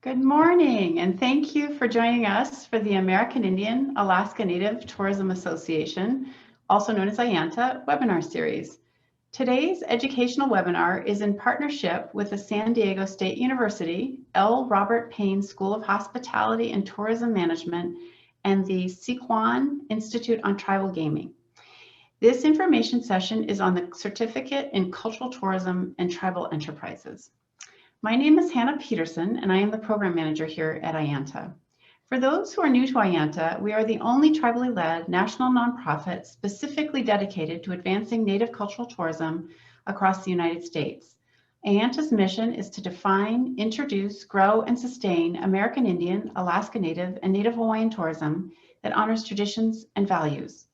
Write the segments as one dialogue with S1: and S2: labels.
S1: Good morning, and thank you for joining us for the American Indian Alaska Native Tourism Association, also known as AIANTA, webinar series. Today's educational webinar is in partnership with the San Diego State University, L. Robert Payne School of Hospitality and Tourism Management, and the Sycuan Institute on Tribal Gaming. This information session is on the Certificate in Cultural Tourism and Tribal Enterprises. My name is Hannah Peterson, and I am the program manager here at AIANTA. For those who are new to AIANTA, we are the only tribally led national nonprofit specifically dedicated to advancing Native cultural tourism across the United States. AIANTA's mission is to define, introduce, grow, and sustain American Indian, Alaska Native, and Native Hawaiian tourism that honors traditions and values.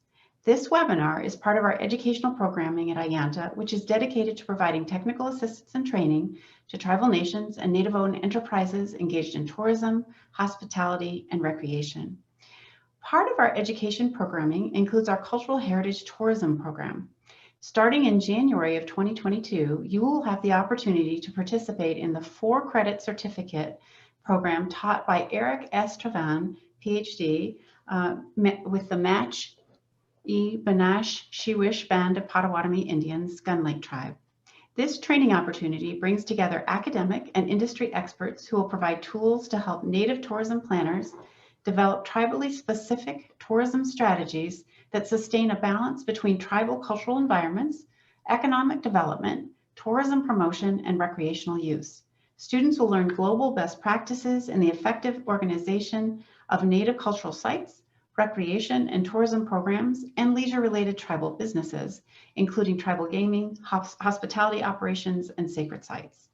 S1: This webinar is part of our educational programming at AIANTA, which is dedicated to providing technical assistance and training to tribal nations and Native-owned enterprises engaged in tourism, hospitality, and recreation. Part of our education programming includes our Cultural Heritage Tourism program. Starting in January of 2022, you will have the opportunity to participate in the 4-credit certificate program taught by Eric S. Trevan, Ph.D., with the Match-E-Be-Nash-She-Wish Band of Pottawatomi Indians, Gun Lake Tribe. This training opportunity brings together academic and industry experts who will provide tools to help Native tourism planners develop tribally specific tourism strategies that sustain a balance between tribal cultural environments, economic development, tourism promotion, and recreational use. Students will learn global best practices in the effective organization of Native cultural sites, recreation and tourism programs, and leisure-related tribal businesses, including tribal gaming, hospitality operations, and sacred sites.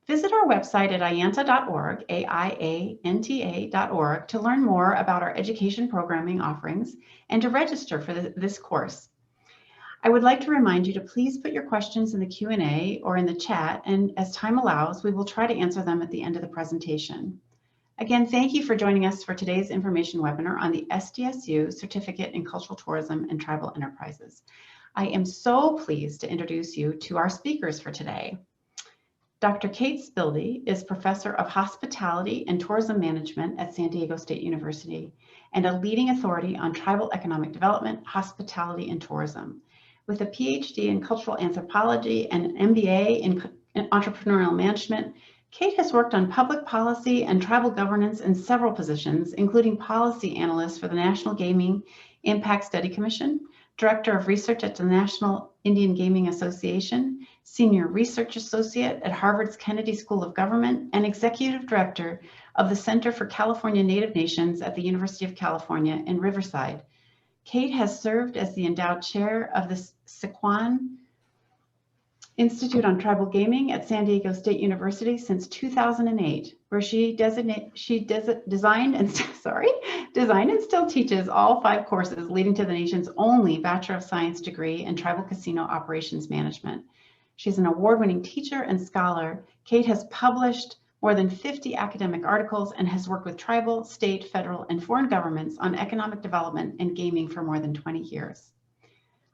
S1: Visit our website at aianta.org, AIANTA.org, to learn more about our education programming offerings and to register for this course. I would like to remind you to please put your questions in the Q&A or in the chat, and as time allows, we will try to answer them at the end of the presentation. Again, thank you for joining us for today's information webinar on the SDSU Certificate in Cultural Tourism and Tribal Enterprises. I am so pleased to introduce you to our speakers for today. Dr. Kate Spilde is Professor of Hospitality and Tourism Management at San Diego State University and a leading authority on tribal economic development, hospitality, and tourism. With a Ph.D. in Cultural Anthropology and an MBA in Entrepreneurial Management, Kate has worked on public policy and tribal governance in several positions, including policy analyst for the National Gaming Impact Study Commission, Director of Research at the National Indian Gaming Association, Senior Research Associate at Harvard's Kennedy School of Government, and Executive Director of the Center for California Native Nations at the University of California in Riverside. Kate has served as the endowed chair of the Sycuan Institute on Tribal Gaming at San Diego State University since 2008, where she designed and still teaches all 5 courses leading to the nation's only Bachelor of Science degree in Tribal Casino Operations Management. She's an award-winning teacher and scholar. Kate has published more than 50 academic articles and has worked with tribal, state, federal, and foreign governments on economic development and gaming for more than 20 years.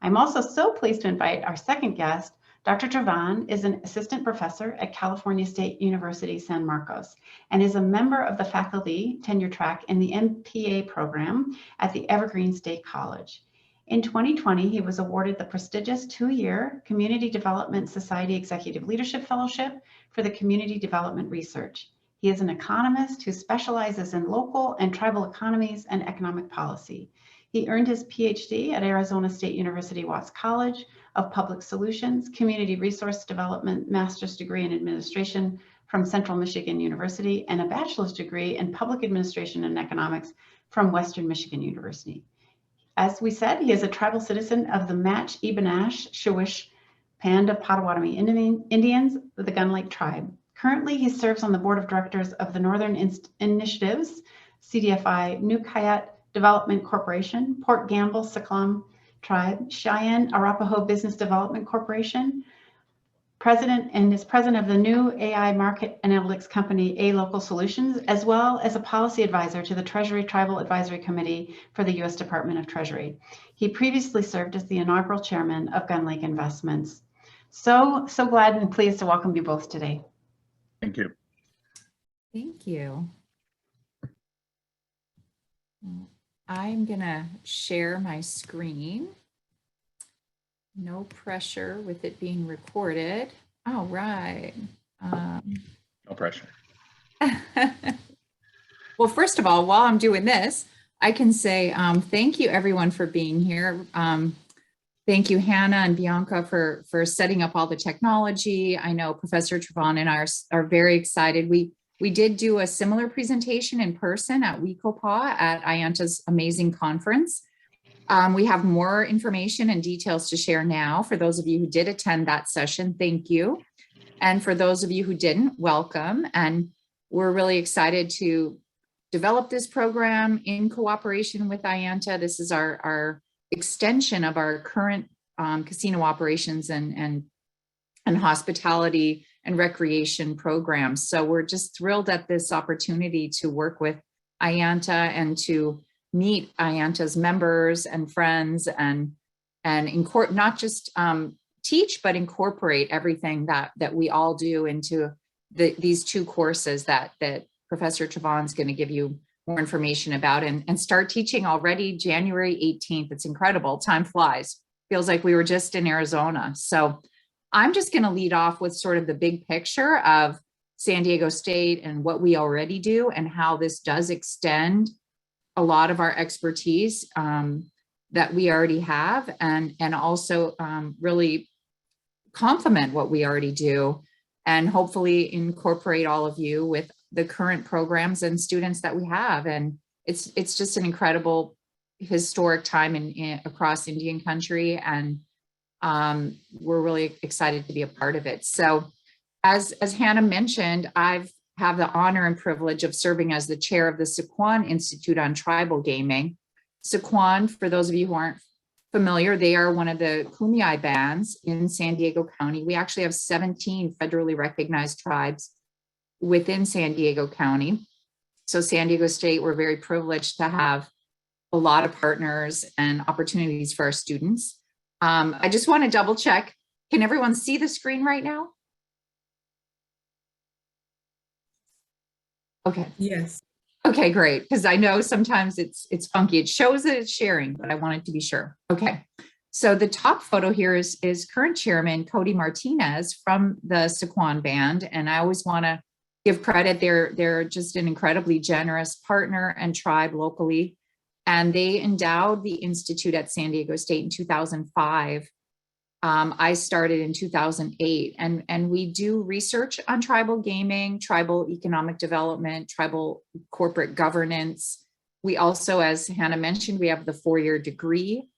S1: I'm also so pleased to invite our second guest. Dr. Trevan is an assistant professor at California State University, San Marcos, and is a member of the faculty tenure track in the MPA program at the Evergreen State College. In 2020, he was awarded the prestigious 2-year Community Development Society Executive Leadership Fellowship for the Community Development Research. He is an economist who specializes in local and tribal economies and economic policy. He earned his Ph.D. at Arizona State University Watts College of Public Solutions, Community Resource Development, Master's degree in Administration from Central Michigan University, and a bachelor's degree in Public Administration and Economics from Western Michigan University. As we said, he is a tribal citizen of the Match-E-Be-Nash-She-Wish Band of Pottawatomi Indians, the Gun Lake Tribe. Currently, he serves on the board of directors of the Northern Initiatives, CDFI, Nukayat Development Corporation, Port Gamble Sycuan Tribe, Cheyenne Arapaho Business Development Corporation, is president of the new AI market analytics company, A Local Solutions, as well as a policy advisor to the Treasury Tribal Advisory Committee for the U.S. Department of Treasury. He previously served as the inaugural chairman of Gun Lake Investments. So glad and pleased to welcome you both today.
S2: Thank you. Thank you. I'm gonna share my screen. No pressure with it being recorded. All right.
S3: No pressure.
S2: Well, first of all, while I'm doing this, I can say thank you everyone for being here. Thank you, Hannah and Bianca, for setting up all the technology. I know Professor Trevan and I are very excited. We did do a similar presentation in person at WeCoPA at AIANTA's amazing conference. We have more information and details to share now. For those of you who did attend that session, thank you. And for those of you who didn't, welcome. And we're really excited to develop this program in cooperation with AIANTA. This is our extension of our current casino operations and hospitality and recreation programs. So we're just thrilled at this opportunity to work with AIANTA and to meet AIANTA's members and friends and not just teach, but incorporate everything that we all do into these two courses that Professor Trevan's going to give you more information about and start teaching already January 18th. It's incredible. Time flies. Feels like we were just in Arizona. So I'm just going to lead off with sort of the big picture of San Diego State and what we already do and how this does extend a lot of our expertise that we already have and also really complement what we already do and hopefully incorporate all of you with the current programs and students that we have. And it's just an incredible historic time across Indian country. And we're really excited to be a part of it. So as Hannah mentioned, I have the honor and privilege of serving as the chair of the Sycuan Institute on Tribal Gaming. Sycuan, for those of you who aren't familiar, they are one of the Kumeyaay bands in San Diego County. We actually have 17 federally recognized tribes within San Diego County. So San Diego State, we're very privileged to have a lot of partners and opportunities for our students. I just want to double check. Can everyone see the screen right now? Okay.
S4: Yes.
S2: Okay, great. Because I know sometimes it's funky. It shows that it's sharing, but I wanted to be sure. Okay. So the top photo here is current chairman Cody Martinez from the Sycuan band. And I always want to give credit. They're just an incredibly generous partner and tribe locally. And they endowed the Institute at San Diego State in 2005. I started in 2008, and we do research on tribal gaming, tribal economic development, tribal corporate governance. We also, as Hannah mentioned, we have the 4-year degree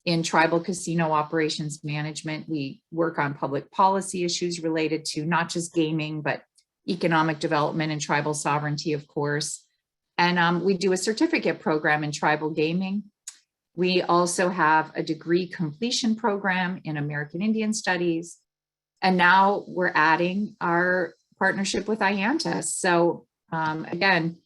S2: in tribal casino operations management. We work on public policy issues related to not just gaming, but economic development and tribal sovereignty, of course. And we do a certificate program in tribal gaming. We also have a degree completion program in American Indian Studies. And now we're adding our partnership with AIANTA. So again,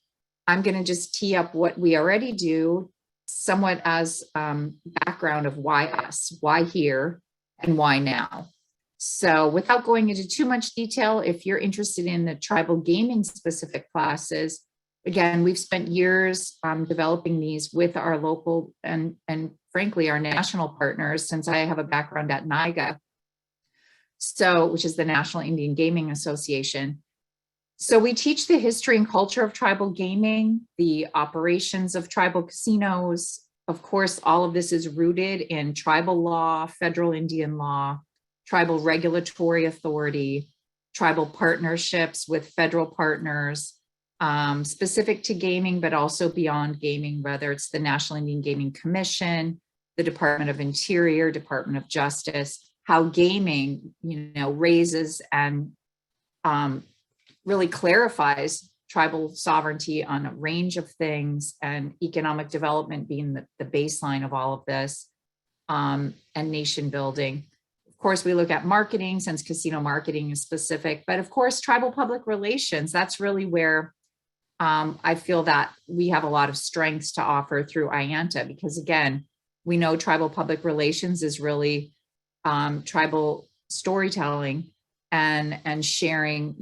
S2: I'm going to just tee up what we already do somewhat as background of why us, why here, and why now. So without going into too much detail, if you're interested in the tribal gaming specific classes, again, we've spent years developing these with our local and frankly, our national partners, since I have a background at NIGA, which is the National Indian Gaming Association. So we teach the history and culture of tribal gaming, the operations of tribal casinos. Of course, all of this is rooted in tribal law, federal Indian law, tribal regulatory authority, tribal partnerships with federal partners, specific to gaming, but also beyond gaming, whether it's the National Indian Gaming Commission, the Department of Interior, Department of Justice, how gaming, raises and really clarifies tribal sovereignty on a range of things, and economic development being the baseline of all of this, and nation building. Of course, we look at marketing, since casino marketing is specific, but of course, tribal public relations, that's really where I feel that we have a lot of strengths to offer through AIANTA, because again, we know tribal public relations is really tribal storytelling and sharing,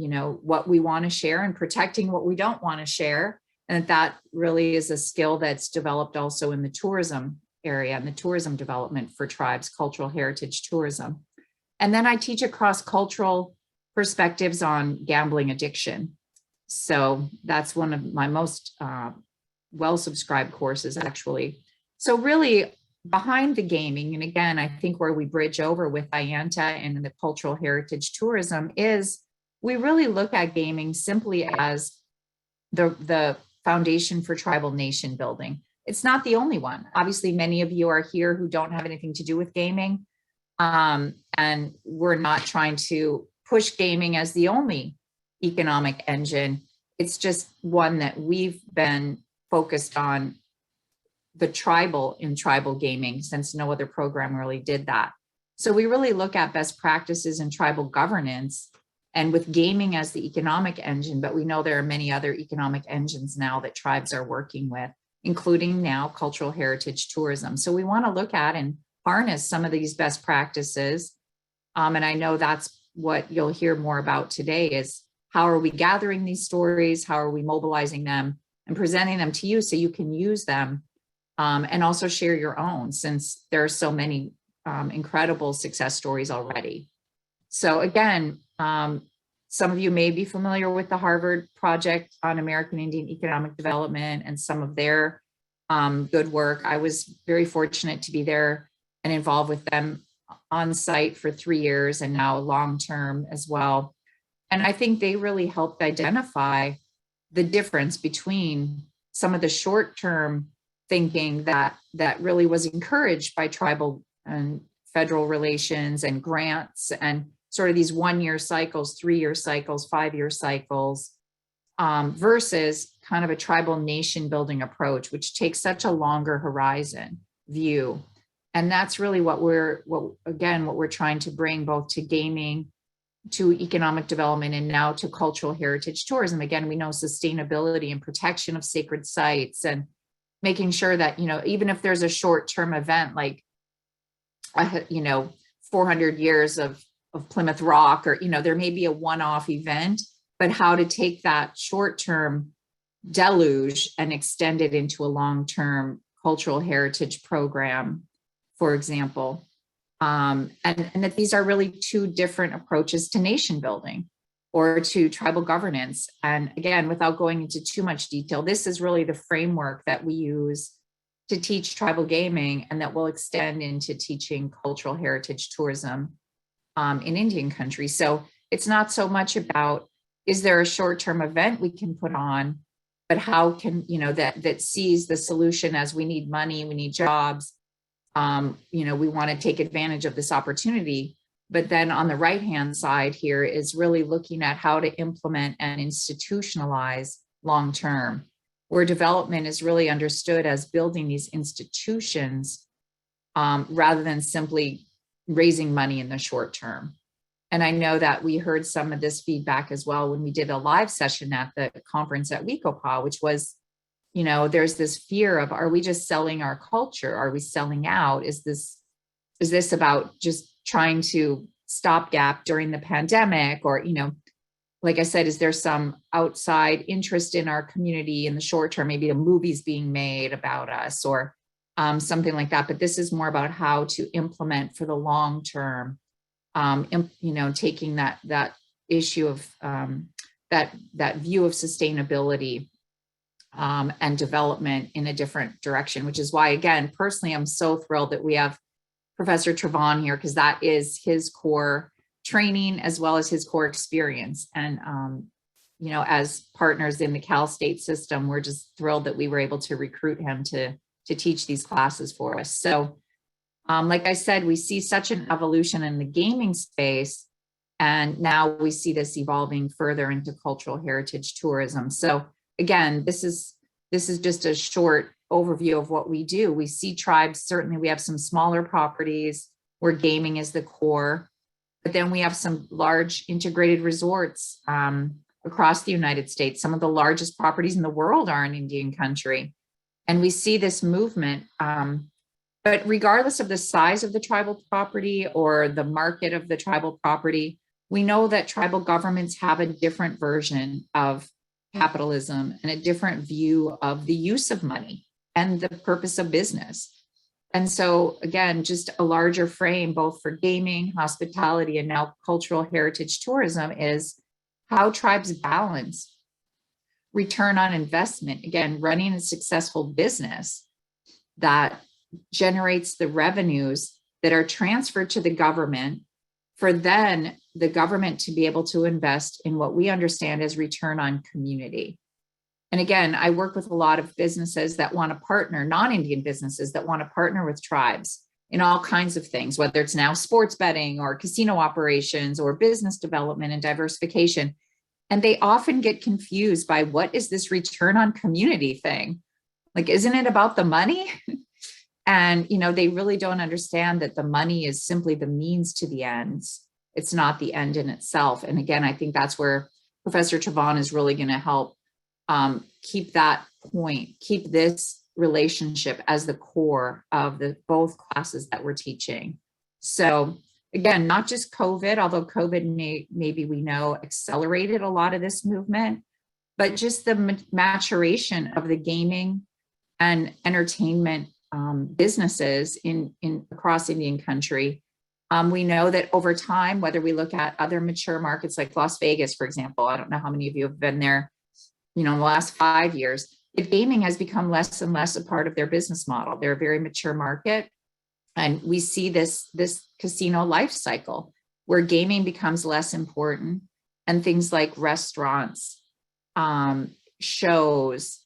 S2: what we want to share and protecting what we don't want to share. And that really is a skill that's developed also in the tourism area and the tourism development for tribes, cultural heritage tourism. And then I teach across cultural perspectives on gambling addiction. So that's one of my most well-subscribed courses, actually. So really behind the gaming, and again, I think where we bridge over with AIANTA and the cultural heritage tourism is we really look at gaming simply as the foundation for tribal nation building. It's not the only one. Obviously, many of you are here who don't have anything to do with gaming. And we're not trying to push gaming as the only economic engine. It's just one that we've been focused on the tribal gaming since no other program really did that. So we really look at best practices in tribal governance and with gaming as the economic engine, but we know there are many other economic engines now that tribes are working with, including now cultural heritage tourism. So we want to look at and harness some of these best practices. And I know that's what you'll hear more about today is how are we gathering these stories? How are we mobilizing them and presenting them to you so you can use them and also share your own, since there are so many incredible success stories already. So again, some of you may be familiar with the Harvard Project on American Indian Economic Development and some of their good work. I was very fortunate to be there and involved with them on site for 3 years and now long-term as well. And I think they really helped identify the difference between some of the short-term thinking that really was encouraged by tribal and federal relations and grants and sort of these 1-year cycles, 3-year cycles, 5-year cycles, versus kind of a tribal nation building approach, which takes such a longer horizon view. And that's really what we're trying to bring both to gaming, to economic development, and now to cultural heritage tourism. Again, we know sustainability and protection of sacred sites and making sure that, even if there's a short-term event like, 400 years of Plymouth Rock, or, there may be a one-off event, but how to take that short-term deluge and extend it into a long-term cultural heritage program, for example. And that these are really two different approaches to nation building or to tribal governance. And again, without going into too much detail, this is really the framework that we use to teach tribal gaming and that will extend into teaching cultural heritage tourism in Indian country. So it's not so much about, is there a short-term event we can put on, but how can, that sees the solution as we need money, we need jobs, we want to take advantage of this opportunity. But then on the right-hand side here is really looking at how to implement and institutionalize long-term, where development is really understood as building these institutions rather than simply raising money in the short term. And I know that we heard some of this feedback as well when we did a live session at the conference at Wekopa, which was, there's this fear of, are we just selling our culture? Are we selling out? Is this about just trying to stopgap during the pandemic? Or, like I said, is there some outside interest in our community in the short term? Maybe a movie's being made about us or something like that. But this is more about how to implement for the long term, taking that issue of that view of sustainability and development in a different direction, which is why, again, personally, I'm so thrilled that we have Professor Trevan here, because that is his core training as well as his core experience. And, as partners in the Cal State system, we're just thrilled that we were able to recruit him to teach these classes for us. So, like I said, we see such an evolution in the gaming space, and now we see this evolving further into cultural heritage tourism. So again, this is just a short overview of what we do. We see tribes, certainly we have some smaller properties where gaming is the core, but then we have some large integrated resorts across the United States. Some of the largest properties in the world are in Indian country. And we see this movement, but regardless of the size of the tribal property or the market of the tribal property, We know that tribal governments have a different version of capitalism and a different view of the use of money and the purpose of business. And so again, just a larger frame, both for gaming, hospitality, and now cultural heritage tourism, is how tribes balance return on investment. Again, running a successful business that generates the revenues that are transferred to the government for then the government to be able to invest in what we understand as return on community. And again, I work with a lot of businesses that want to partner, non-Indian businesses that want to partner with tribes in all kinds of things, whether it's now sports betting or casino operations or business development and diversification. And they often get confused by, what is this return on community thing? Like, isn't it about the money? And, they really don't understand that the money is simply the means to the ends. It's not the end in itself. And again, I think that's where Professor Trevan is really going to help keep that point, keep this relationship as the core of the both classes that we're teaching. So again, not just COVID, although COVID maybe we know accelerated a lot of this movement, but just the maturation of the gaming and entertainment businesses in across Indian country. We know that over time, whether we look at other mature markets like Las Vegas, for example, I don't know how many of you have been there, in the last 5 years, but gaming has become less and less a part of their business model. They're a very mature market. And we see this casino life cycle where gaming becomes less important, and things like restaurants, shows,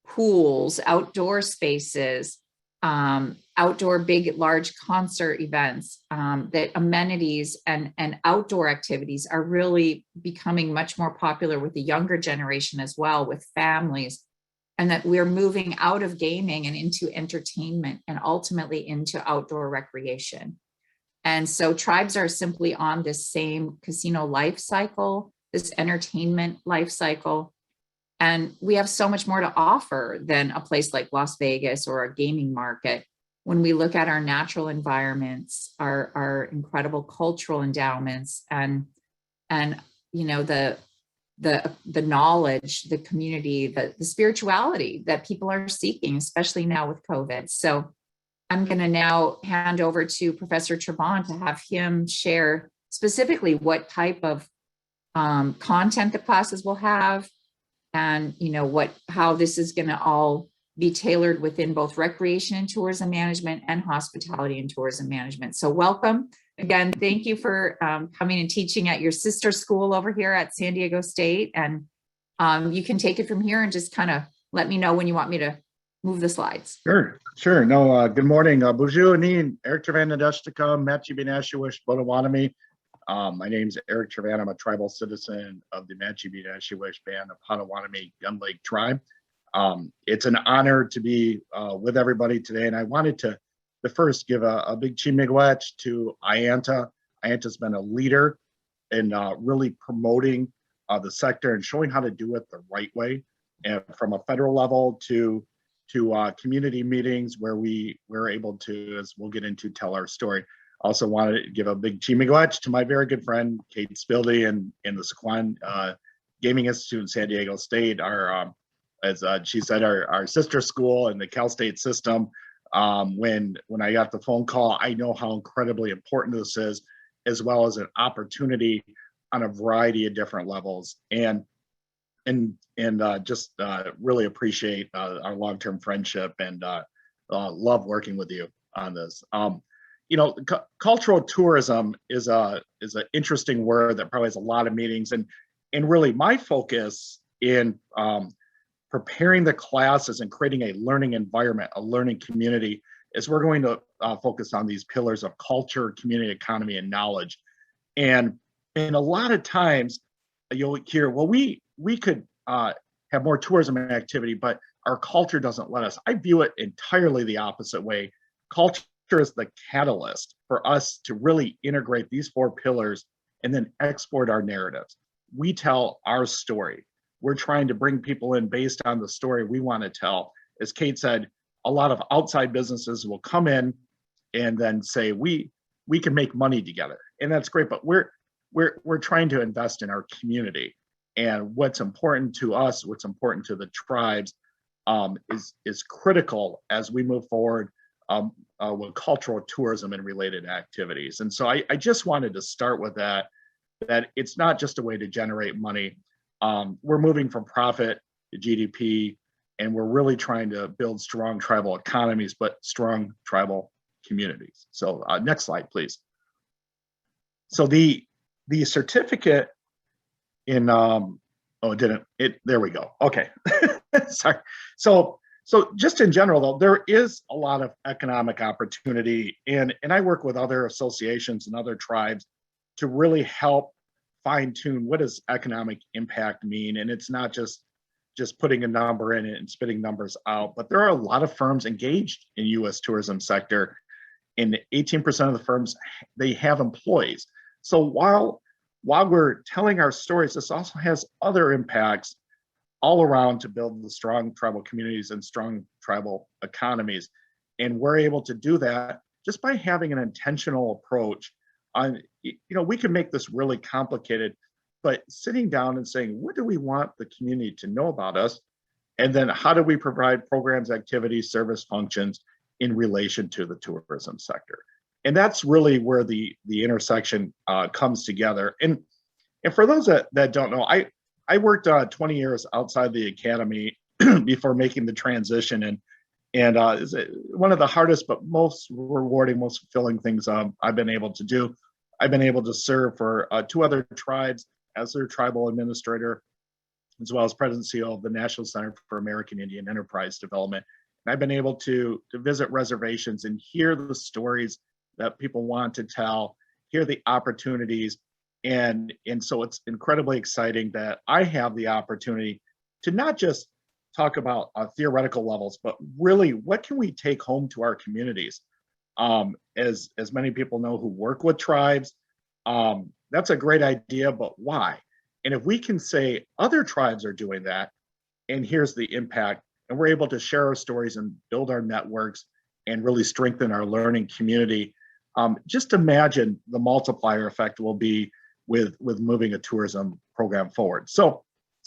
S2: pools, outdoor spaces, outdoor big, large concert events, that amenities and outdoor activities are really becoming much more popular with the younger generation as well, with families, and that we're moving out of gaming and into entertainment and ultimately into outdoor recreation. And so tribes are simply on this same casino life cycle, this entertainment life cycle. And we have so much more to offer than a place like Las Vegas or a gaming market. When we look at our natural environments, our incredible cultural endowments, and the knowledge, the community, the spirituality that people are seeking, especially now with COVID. So I'm going to now hand over to Professor Trevan to have him share specifically what type of content the classes will have, and how this is going to all be tailored within both recreation and tourism management and hospitality and tourism management. So welcome. Again, thank you for coming and teaching at your sister school over here at San Diego State. And you can take it from here and just kind of let me know when you want me to move the slides.
S3: Sure. No, good morning. Bonjour, Anin, Eric Trevan, Nadeshtika, Match-E-Be-Nash-She-Wish, Pottawatomi. My name's Eric Trevan. I'm a tribal citizen of the Match-E-Be-Nash-She-Wish band of Pottawatomi Gun Lake Tribe. It's an honor to be with everybody today, and I wanted to first give a big miigwech to AIANTA. AIANTA's been a leader in really promoting the sector and showing how to do it the right way, and from a federal level to community meetings where we're able to, as we'll get into, tell our story. Also wanted to give a big miigwech to my very good friend, Kate Spildy, and in the Sycuan Gaming Institute in San Diego State, as she said, our sister school in the Cal State system. When I got the phone call, I know how incredibly important this is, as well as an opportunity on a variety of different levels, and just really appreciate our long-term friendship, and love working with you on this. Cultural tourism is an interesting word that probably has a lot of meanings, and really my focus in preparing the classes and creating a learning environment, a learning community, is we're going to focus on these pillars of culture, community, economy, and knowledge. And a lot of times you'll hear, well, we could have more tourism activity, but our culture doesn't let us. I view it entirely the opposite way. Culture is the catalyst for us to really integrate these four pillars and then export our narratives. We tell our story. We're trying to bring people in based on the story we want to tell. As Kate said, a lot of outside businesses will come in and then say, we can make money together. And that's great, but we're we're trying to invest in our community. And what's important to us, what's important to the tribes, is critical as we move forward with cultural tourism and related activities. And so I just wanted to start with that it's not just a way to generate money. We're moving from profit to GDP, and we're really trying to build strong tribal economies, but strong tribal communities. So next slide, please. So the certificate in, there we go. Okay, sorry. So just in general, though, there is a lot of economic opportunity, and I work with other associations and other tribes to really help fine tune what does economic impact mean. And it's not just putting a number in it and spitting numbers out, but there are a lot of firms engaged in U.S. tourism sector, and 18% of the firms, they have employees. So while we're telling our stories, this also has other impacts all around to build the strong tribal communities and strong tribal economies. And we're able to do that just by having an intentional approach. We can make this really complicated, but sitting down and saying, what do we want the community to know about us? And then how do we provide programs, activities, service functions in relation to the tourism sector? And that's really where the intersection comes together. And for those that don't know, I worked 20 years outside the academy before making the transition, and it's one of the hardest but most rewarding, most fulfilling things I've been able to do. I've been able to serve for 2 other tribes as their tribal administrator, as well as president and CEO of the National Center for American Indian Enterprise Development. And I've been able to visit reservations and hear the stories that people want to tell, hear the opportunities. And so it's incredibly exciting that I have the opportunity to not just talk about theoretical levels, but really what can we take home to our communities? As many people know who work with tribes, that's a great idea, but why? And if we can say other tribes are doing that, and here's the impact, and we're able to share our stories and build our networks and really strengthen our learning community, just imagine the multiplier effect will be with moving a tourism program forward. So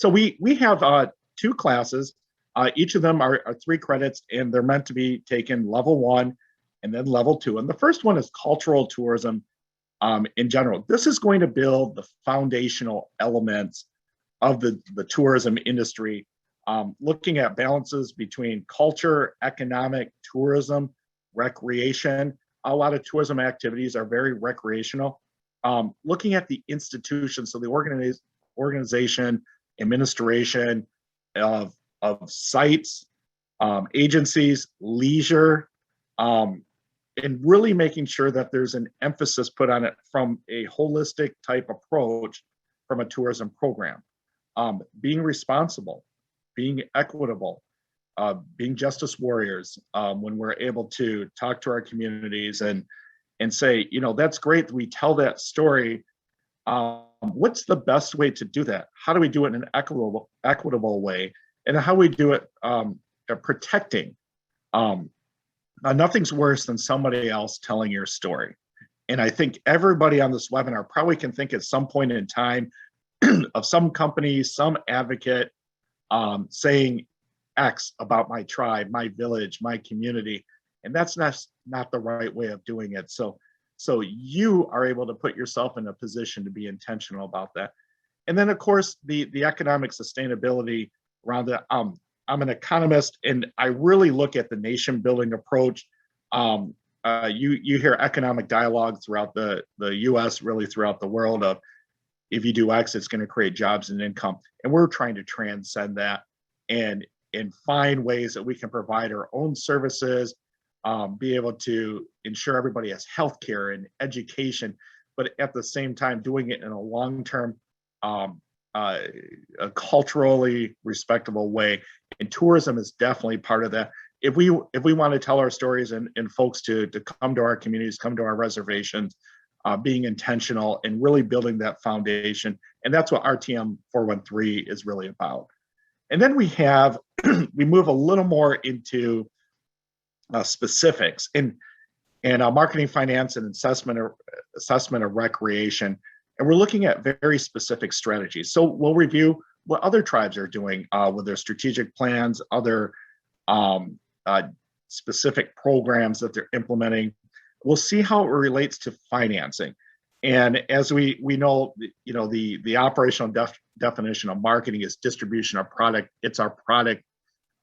S3: we have 2 classes. Each of them are 3 credits, and they're meant to be taken level 1 and then level 2. And the first one is cultural tourism in general. This is going to build the foundational elements of the tourism industry, looking at balances between culture, economic, tourism, recreation. A lot of tourism activities are very recreational. Looking at the institutions, so the organization, administration of sites, agencies, leisure, and really making sure that there's an emphasis put on it from a holistic type approach from a tourism program. Being responsible, being equitable, being justice warriors, when we're able to talk to our communities and say, that's great that we tell that story. What's the best way to do that? How do we do it in an equitable way? And how we do it protecting. Nothing's worse than somebody else telling your story. And I think everybody on this webinar probably can think at some point in time of some company, some advocate saying X about my tribe, my village, my community. And that's not the right way of doing it. So you are able to put yourself in a position to be intentional about that. And then, of course, the economic sustainability around it. I'm an economist, and I really look at the nation building approach. You hear economic dialogue throughout the US, really throughout the world, of if you do X, it's going to create jobs and income. And we're trying to transcend that and find ways that we can provide our own services, be able to ensure everybody has healthcare and education, but at the same time doing it in a long-term, a culturally respectable way. And tourism is definitely part of that. If we want to tell our stories and folks to come to our communities, come to our reservations, being intentional and really building that foundation. And that's what RTM 413 is really about. And then we move a little more into specifics in marketing, finance, and assessment of recreation. we're looking at very specific strategies. So we'll review what other tribes are doing with their strategic plans, other specific programs that they're implementing. We'll see how it relates to financing. And as we know, you know, the operational definition of marketing is distribution of product. It's our product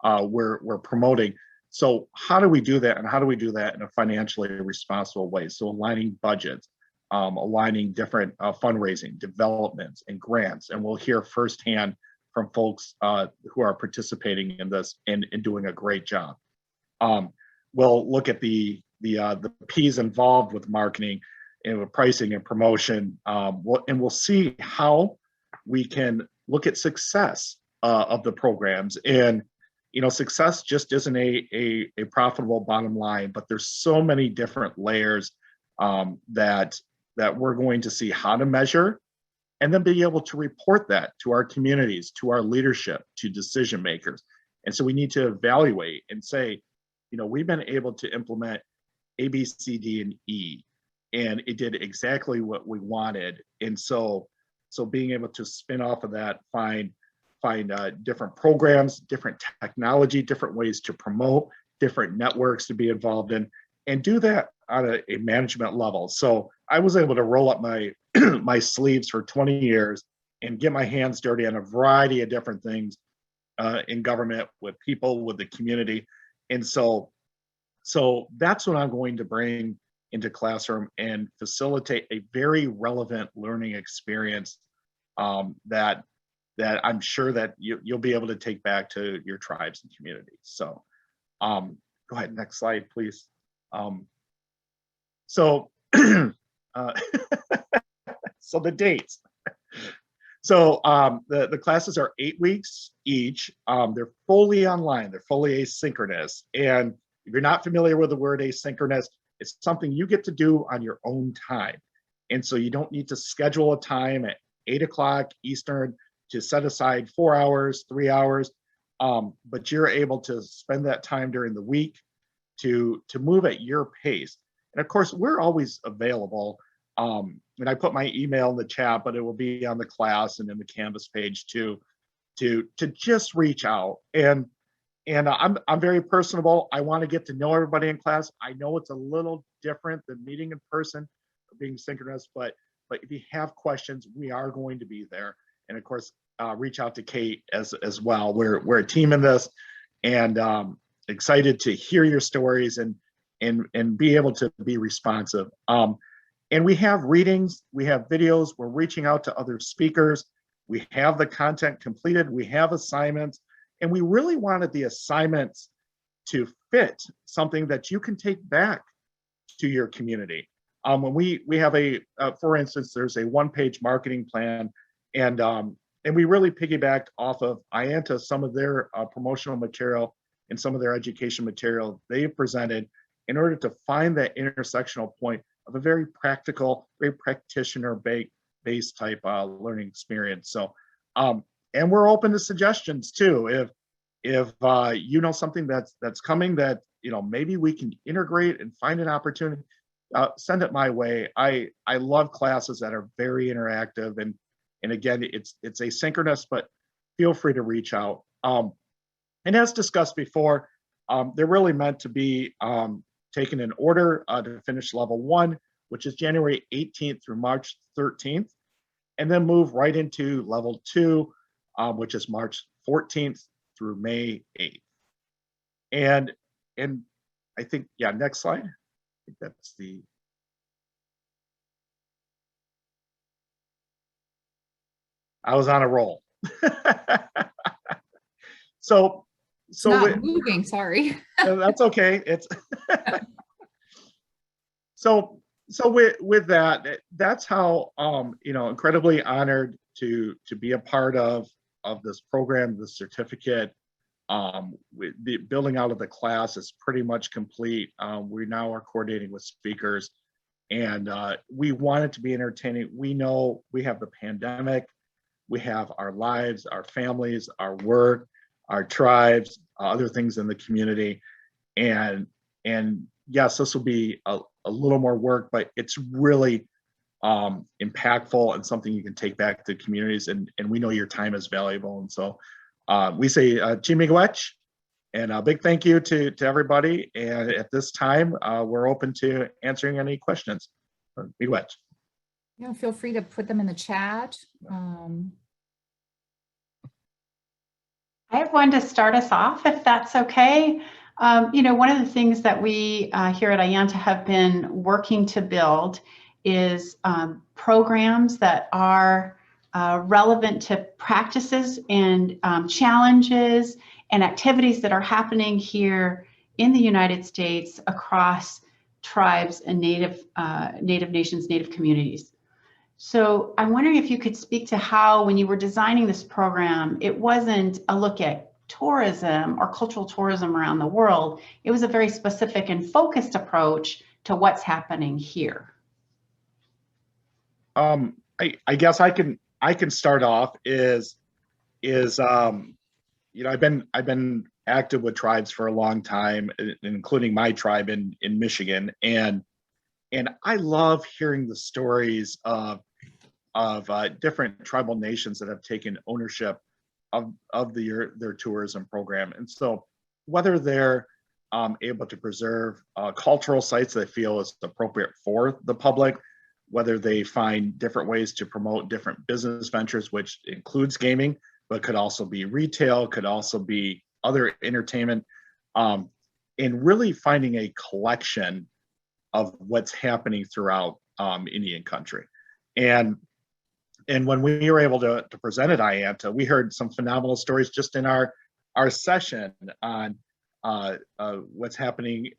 S3: we're promoting. So how do we do that? And how do we do that in a financially responsible way? So aligning budgets, aligning different fundraising, developments, and grants. And we'll hear firsthand from folks who are participating in this and doing a great job. We'll look at the P's involved with marketing and with pricing and promotion, and we'll see how we can look at success of the programs. And you know, success just isn't a profitable bottom line, but there's so many different layers that we're going to see how to measure, and then be able to report that to our communities, to our leadership, to decision makers. And so we need to evaluate and say, you know, we've been able to implement A, B, C, D, and E, and it did exactly what we wanted. And so being able to spin off of that, find different programs, different technology, different ways to promote, different networks to be involved in, and do that on a management level. So I was able to roll up my my sleeves for 20 years and get my hands dirty on a variety of different things in government, with people, with the community. And so that's what I'm going to bring into classroom and facilitate a very relevant learning experience that I'm sure that you'll be able to take back to your tribes and communities. So go ahead, next slide, please. So so the dates. So the classes are 8 weeks each. They're fully online, they're fully asynchronous. And if you're not familiar with the word asynchronous, it's something you get to do on your own time. And so you don't need to schedule a time at 8 o'clock Eastern to set aside 4 hours, 3 hours, but you're able to spend that time during the week to move at your pace. And of course, we're always available. And I put my email in the chat, but it will be on the class and in the Canvas page too, to just reach out. And I'm very personable. I want to get to know everybody in class. I know it's a little different than meeting in person, being synchronous, but if you have questions, we are going to be there. And of course, reach out to Kate as well. We're a team in this, and excited to hear your stories and be able to be responsive. And we have readings, we have videos, we're reaching out to other speakers, we have the content completed, we have assignments, and we really wanted the assignments to fit something that you can take back to your community. When we have for instance, there's a one-page marketing plan, and we really piggybacked off of AIANTA, some of their promotional material and some of their education material they presented in order to find that intersectional point of a very practical, very practitioner-based type learning experience. So, and we're open to suggestions too. If you know something that's coming that maybe we can integrate and find an opportunity, send it my way. I love classes that are very interactive, and again, it's asynchronous, but feel free to reach out. And as discussed before, they're really meant to be taken in order to finish level 1, which is January 18th through March 13th, and then move right into level 2, which is March 14th through May 8th. And I think, yeah, next slide. I think that's the. I was on a roll. So
S2: not moving, sorry.
S3: That's okay. It's so with that, that's how incredibly honored to be a part of this program, the certificate. The building out of the class is pretty much complete. We now are coordinating with speakers, and we want it to be entertaining. We know we have the pandemic, we have our lives, our families, our work, our tribes, other things in the community, and yes, this will be a little more work, but it's really impactful and something you can take back to communities. And we know your time is valuable. And so we say Chimigwech, and a big thank you to everybody. And at this time, we're open to answering any questions. Miigwech.
S2: Yeah, feel free to put them in the chat.
S1: I have one to start us off, if that's okay. You know, one of the things that we here at AIANTA have been working to build is programs that are relevant to practices and challenges and activities that are happening here in the United States across tribes and Native nations, Native communities. So I'm wondering if you could speak to how, when you were designing this program, it wasn't a look at tourism or cultural tourism around the world. It was a very specific and focused approach to what's happening here.
S3: I guess I can start off is you know, I've been active with tribes for a long time, including my tribe in Michigan, and I love hearing the stories of different tribal nations that have taken ownership of their tourism program. And so whether they're able to preserve cultural sites they feel is appropriate for the public, whether they find different ways to promote different business ventures, which includes gaming, but could also be retail, could also be other entertainment, and really finding a collection of what's happening throughout Indian country. And when we were able to present at AIANTA, we heard some phenomenal stories just in our session on what's happening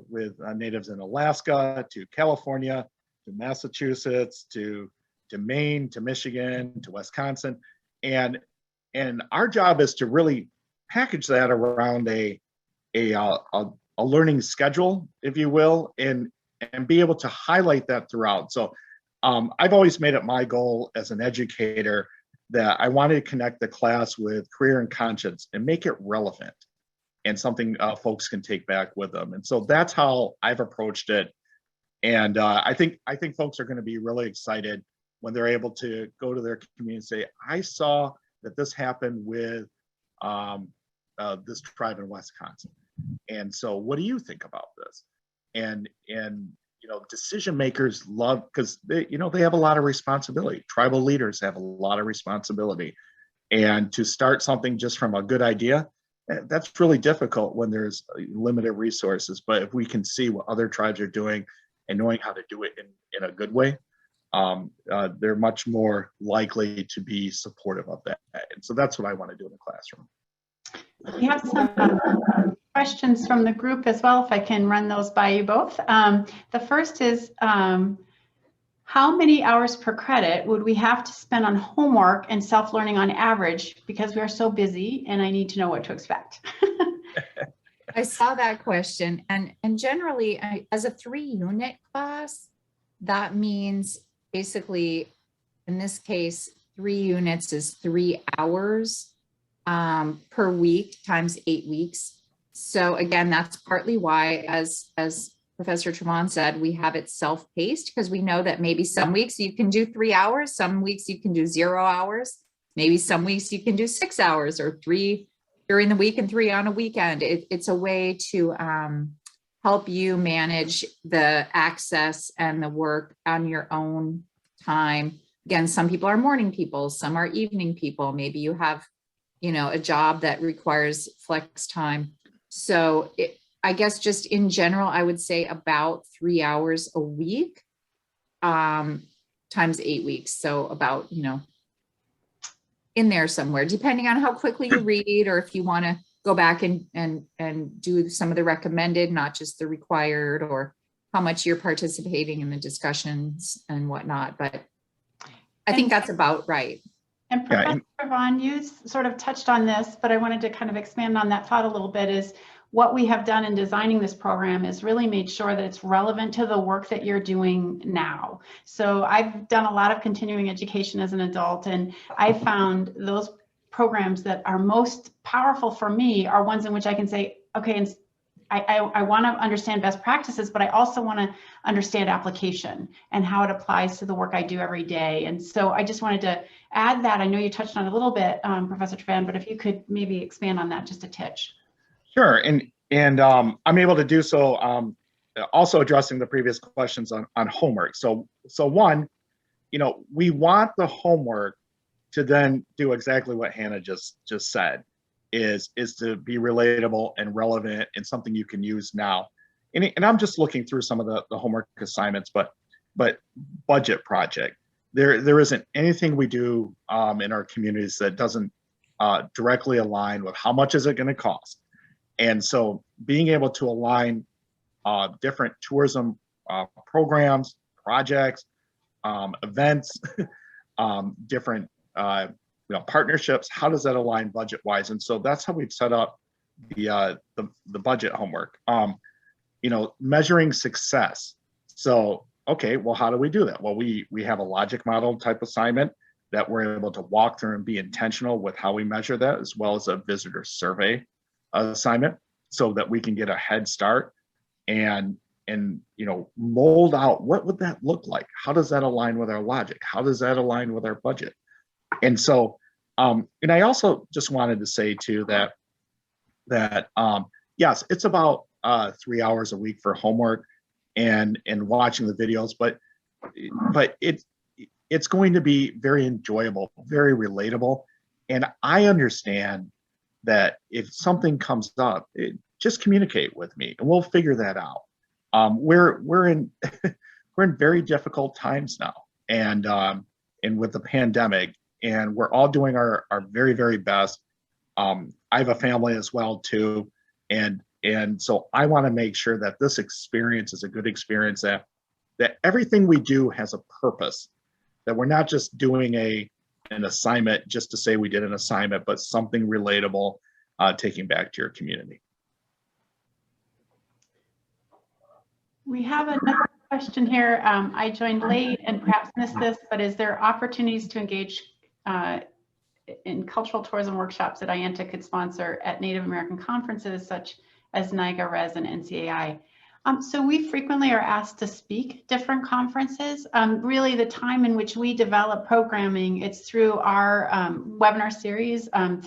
S3: with natives in Alaska, to California, to Massachusetts, to Maine, to Michigan, to Wisconsin. And our job is to really package that around a learning schedule, if you will, and be able to highlight that throughout. So I've always made it my goal as an educator that I wanted to connect the class with career and conscience and make it relevant and something folks can take back with them. And so that's how I've approached it. And I think folks are going to be really excited when they're able to go to their community and say, I saw that this happened with this tribe in Wisconsin. And so what do you think about this? And you know, decision makers love, because they have a lot of responsibility. Tribal leaders have a lot of responsibility. And to start something just from a good idea, that's really difficult when there's limited resources. But if we can see what other tribes are doing and knowing how to do it in a good way, they're much more likely to be supportive of that. And so that's what I want to do in the classroom.
S1: We have some questions from the group as well, if I can run those by you both. The first is, how many hours per credit would we have to spend on homework and self-learning on average, because we are so busy and I need to know what to expect?
S2: I saw that question, and generally as a 3-unit class, that means basically, in this case, 3 units is 3 hours per week times 8 weeks. So again, that's partly why, as Professor Trevan said, we have it self-paced, because we know that maybe some weeks you can do 3 hours, some weeks you can do 0 hours, maybe some weeks you can do 6 hours, or 3 during the week and 3 on a weekend. It's a way to help you manage the access and the work on your own time. Again, some people are morning people, some are evening people. Maybe you have, a job that requires flex time. So I guess just in general, I would say about 3 hours a week times 8 weeks. So about, in there somewhere, depending on how quickly you read, or if you want to go back and do some of the recommended, not just the required, or how much you're participating in the discussions and whatnot. But I think that's about right.
S1: And Professor Trevan, you sort of touched on this, but I wanted to kind of expand on that thought a little bit. Is what we have done in designing this program is really made sure that it's relevant to the work that you're doing now. So I've done a lot of continuing education as an adult, and I found those programs that are most powerful for me are ones in which I can say, okay, I want to understand best practices, but I also want to understand application and how it applies to the work I do every day. And so I just wanted to add that. I know you touched on it a little bit, Professor Trevan, but if you could maybe expand on that just a titch.
S3: Sure, and I'm able to do so. Also addressing the previous questions on homework. So one, we want the homework to then do exactly what Hannah just said, is to be relatable and relevant and something you can use now. And I'm just looking through some of the homework assignments, but budget project. There isn't anything we do in our communities that doesn't directly align with how much is it going to cost. And so being able to align different tourism programs, projects, events, different partnerships, how does that align budget wise? And so that's how we've set up the budget homework. Measuring success. So, okay, well, how do we do that? Well, we have a logic model type assignment that we're able to walk through and be intentional with how we measure that, as well as a visitor survey assignment, so that we can get a head start and mold out what would that look like? How does that align with our logic? How does that align with our budget? And so, and I also just wanted to say too that yes, it's about 3 hours a week for homework and watching the videos, but it's going to be very enjoyable, very relatable. And I understand that if something comes up, just communicate with me and we'll figure that out. We're in we're in very difficult times now, and with the pandemic, and we're all doing our very, very best. I have a family as well too, and so I want to make sure that this experience is a good experience, that everything we do has a purpose, that we're not just doing an assignment just to say we did an assignment, but something relatable, taking back to your community.
S1: We have another question here. I joined late and perhaps missed this, but is there opportunities to engage in cultural tourism workshops that AIANTA could sponsor at Native American conferences such as NIGA, RES, and NCAI? So we frequently are asked to speak different conferences. Really the time in which we develop programming, it's through our webinar series, and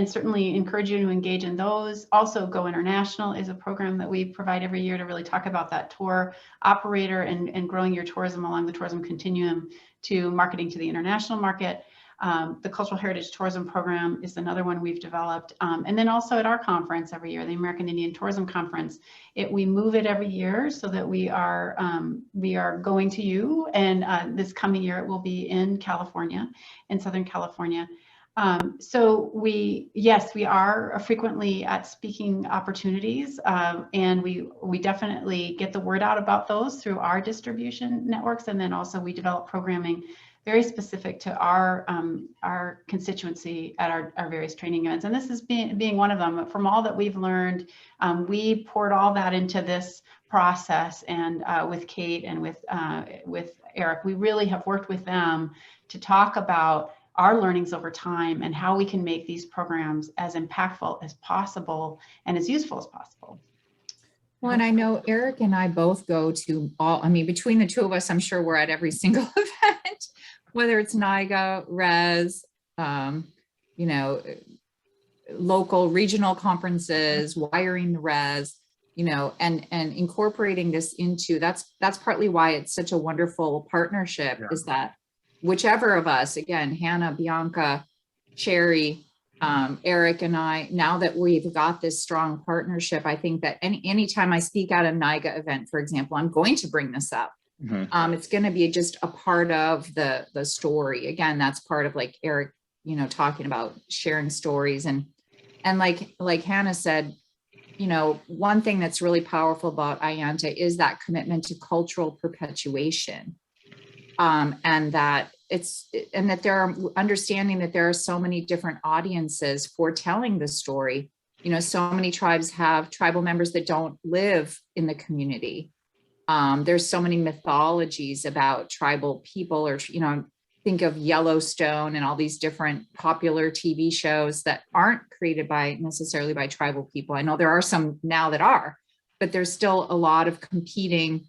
S1: certainly encourage you to engage in those. Also Go International is a program that we provide every year to really talk about that tour operator and growing your tourism along the tourism continuum to marketing to the international market. The Cultural Heritage Tourism Program is another one we've developed. And then also at our conference every year, the American Indian Tourism Conference, we move it every year so that we are going to you. And this coming year, it will be in California, in Southern California. So we are frequently at speaking opportunities, and we definitely get the word out about those through our distribution networks. And then also we develop programming very specific to our constituency at our various training events. And this is being one of them. From all that we've learned, we poured all that into this process, and with Kate and with Eric, we really have worked with them to talk about our learnings over time and how we can make these programs as impactful as possible and as useful as possible.
S2: Well, and I know Eric and I both go to all, between the two of us, I'm sure we're at every single event, whether it's NIGA, RES, local, regional conferences, wiring the RES, and incorporating this into, that's partly why it's such a wonderful partnership, is that whichever of us, again, Hannah, Bianca, Sherry, Eric and I, now that we've got this strong partnership, I think that anytime I speak at a NIGA event, for example, I'm going to bring this up. Mm-hmm. It's going to be just a part of the story. Again, that's part of like Eric, talking about sharing stories, and like Hannah said, one thing that's really powerful about AIANTA is that commitment to cultural perpetuation, and that there are understanding that there are so many different audiences for telling the story. So many tribes have tribal members that don't live in the community. There's so many mythologies about tribal people, or, think of Yellowstone and all these different popular TV shows that aren't created by necessarily by tribal people. I know there are some now that are, but there's still a lot of competing,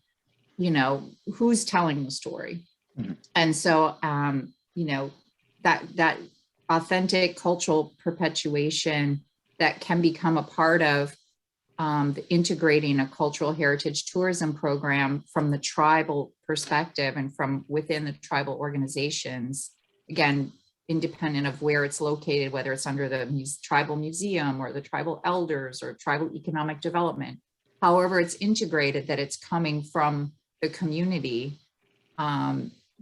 S2: you know, who's telling the story. Mm-hmm. And so, you know, that authentic cultural perpetuation that can become a part of the integrating a cultural heritage tourism program from the tribal perspective and from within the tribal organizations, again, independent of where it's located, whether it's under the tribal museum or the tribal elders or tribal economic development, however it's integrated, that it's coming from the community,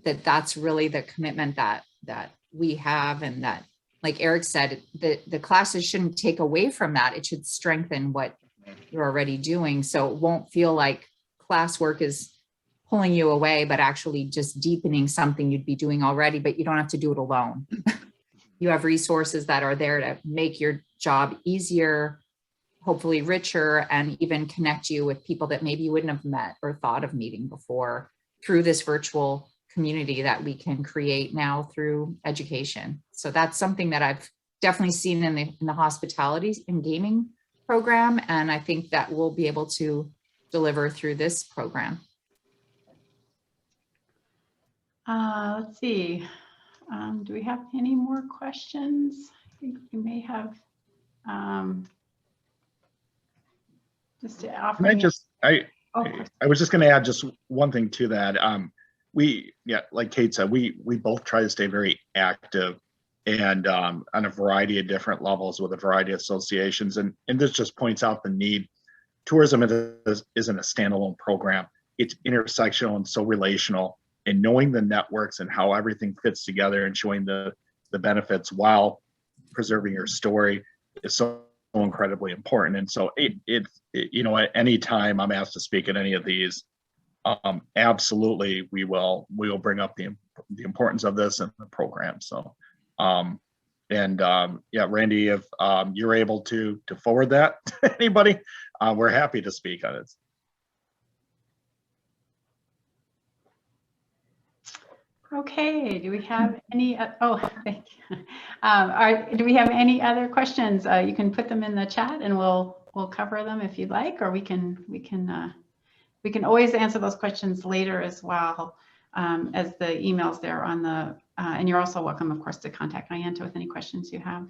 S2: that's really the commitment that we have, and that, like Eric said, the classes shouldn't take away from that. It should strengthen what you're already doing. So it won't feel like classwork is pulling you away, but actually just deepening something you'd be doing already, but you don't have to do it alone. You have resources that are there to make your job easier, hopefully richer, and even connect you with people that maybe you wouldn't have met or thought of meeting before through this virtual community that we can create now through education. So that's something that I've definitely seen in the hospitality and gaming program, and I think that we'll be able to deliver through this program.
S1: Let's see. Do we have any more questions? I think we may have. Just to offer.
S3: I was just going to add just one thing to that. Like Kate said, we both try to stay very active and on a variety of different levels with a variety of associations. And this just points out the need. Tourism isn't a standalone program. It's intersectional and so relational, and knowing the networks and how everything fits together and showing the benefits while preserving your story is so incredibly important. And so you know, at any time I'm asked to speak at any of these, absolutely we will bring up the importance of this in the program. So yeah, Randy, if you're able to forward that to anybody, we're happy to speak on it.
S1: Okay, do we have any, thank you. Do we have any other questions? You can put them in the chat and we'll cover them if you'd like, or we can always answer those questions later as well, as the emails there on the, and you're also welcome, of course, to contact AIANTA with any questions you have.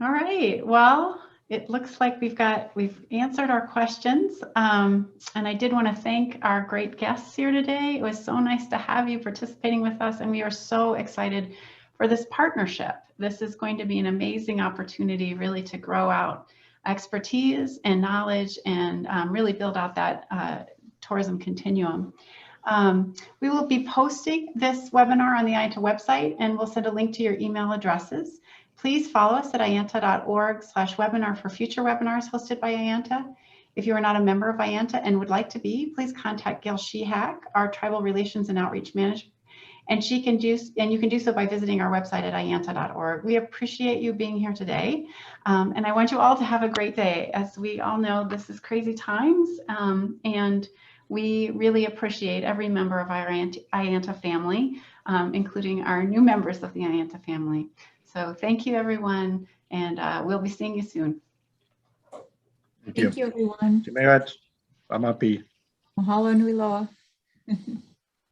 S1: All right, well, it looks like we've answered our questions. And I did want to thank our great guests here today. It was so nice to have you participating with us, and we are so excited for this partnership. This is going to be an amazing opportunity really to grow out expertise and knowledge and really build out that tourism continuum. We will be posting this webinar on the AIANTA website, and we'll send a link to your email addresses. Please follow us at aianta.org/webinar for future webinars hosted by AIANTA. If you are not a member of AIANTA and would like to be, please contact Gail Shehack, our Tribal Relations and Outreach Manager, and you can do so by visiting our website at aianta.org. We appreciate you being here today, and I want you all to have a great day. As we all know, this is crazy times, and we really appreciate every member of our AIANTA family, including our new members of the AIANTA family. So thank you, everyone, and we'll be seeing you soon.
S2: Thank you, everyone.
S3: I'm happy.
S2: Mahalo nui loa.